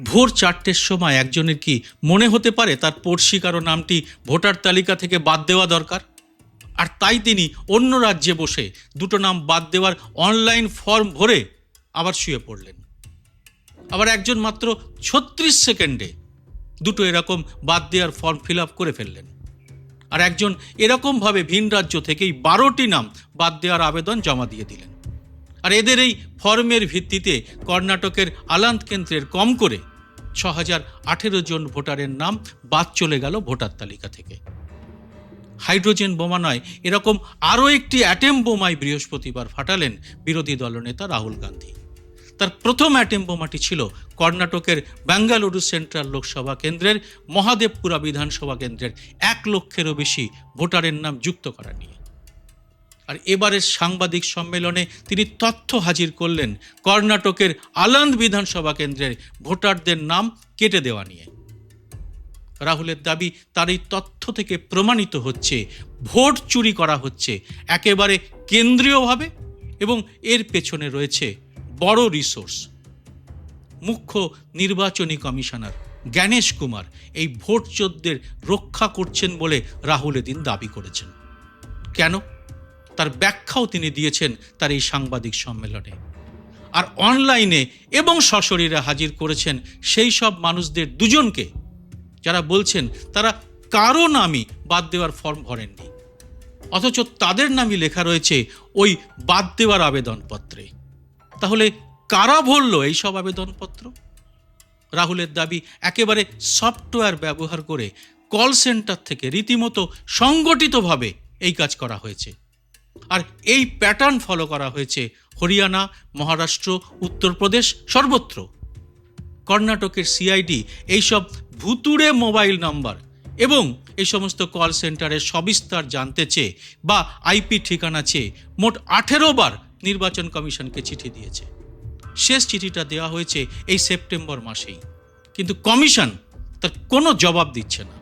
ভোর 4টের সময় একজনের কি মনে হতে পারে তার পড়শি কারো নামটি ভোটার তালিকা থেকে বাদ দেওয়া দরকার? আর তাই তিনি অন্য রাজ্যে বসে দুটো নাম বাদ দেওয়ার অনলাইন ফর্ম ভরে আবার শুয়ে পড়লেন। আবার একজন মাত্র 36 সেকেন্ডে দুটো এরকম বাদ দেওয়ার ফর্ম ফিল আপ করে ফেললেন। আর একজন এরকমভাবে ভিন রাজ্য থেকেই 12টি নাম বাদ দেওয়ার আবেদন জমা দিয়ে দিলেন। আর এদের এই ফর্মের ভিত্তিতে কর্ণাটকের আলান্দ কেন্দ্রের কম করে 6018 জন ভোটারের নাম বাদ চলে গেল ভোটার তালিকা থেকে। হাইড্রোজেন বোমা নয়, এরকম আরও একটি অ্যাটেম বোমাই বৃহস্পতিবার ফাটালেন বিরোধী দলনেতা রাহুল গান্ধী। তার প্রথম অ্যাটেম বোমাটি ছিল কর্ণাটকের বেঙ্গালুরু সেন্ট্রাল লোকসভা কেন্দ্রের মহাদেবপুরা বিধানসভা কেন্দ্রের 1 লক্ষেরও বেশি ভোটারের নাম যুক্ত করা নিয়ে। আর এবারের সাংবাদিক সম্মেলনে তিনি তথ্য হাজির করলেন কর্ণাটকের আলান্দ বিধানসভা কেন্দ্রের ভোটারদের নাম কেটে দেওয়া নিয়ে। রাহুলের দাবি, তার এই তথ্য থেকে প্রমাণিত হচ্ছে ভোট চুরি করা হচ্ছে একেবারে কেন্দ্রীয়ভাবে এবং এর পেছনে রয়েছে বড় রিসোর্স। মুখ্য নির্বাচনী কমিশনার জ্ঞানেশ কুমার এই ভোট চোরদের রক্ষা করছেন বলে রাহুল এদিন দাবি করেছেন। কেন? তার ব্যাখ্যাও তিনি দিয়েছেন তার এই সাংবাদিক সম্মেলনে। আর অনলাইনে এবং সশরীরে হাজির করেছেন সেই সব মানুষদের দুজনকে যারা বলছেন তারা কারো নামই বাদ দেওয়ার ফর্ম ভরেননি, অথচ তাদের নামই লেখা রয়েছে ওই বাদ দেওয়ার আবেদনপত্রে। তাহলে কারা ভরল এইসব আবেদনপত্র? রাহুলের দাবি, একেবারে সফটওয়্যার ব্যবহার করে কল সেন্টার থেকে রীতিমতো সংগঠিতভাবে এই কাজ করা হয়েছে। আর এই প্যাটার্ন ফলো করা হয়েছে হরিয়ানা, মহারাষ্ট্র, উত্তরপ্রদেশ, সর্বত্র। কর্ণাটকের সিআইডি এইসব ভুতুড়ে মোবাইল নাম্বার এবং এই সমস্ত কল সেন্টারের সবিস্তার জানতে চেয়ে বা আইপি ঠিকানা চেয়ে মোট 18 বার নির্বাচন কমিশনকে চিঠি দিয়েছে। শেষ চিঠিটা দেওয়া হয়েছে এই সেপ্টেম্বর মাসেই, কিন্তু কমিশন তার কোনো জবাব দিচ্ছে না।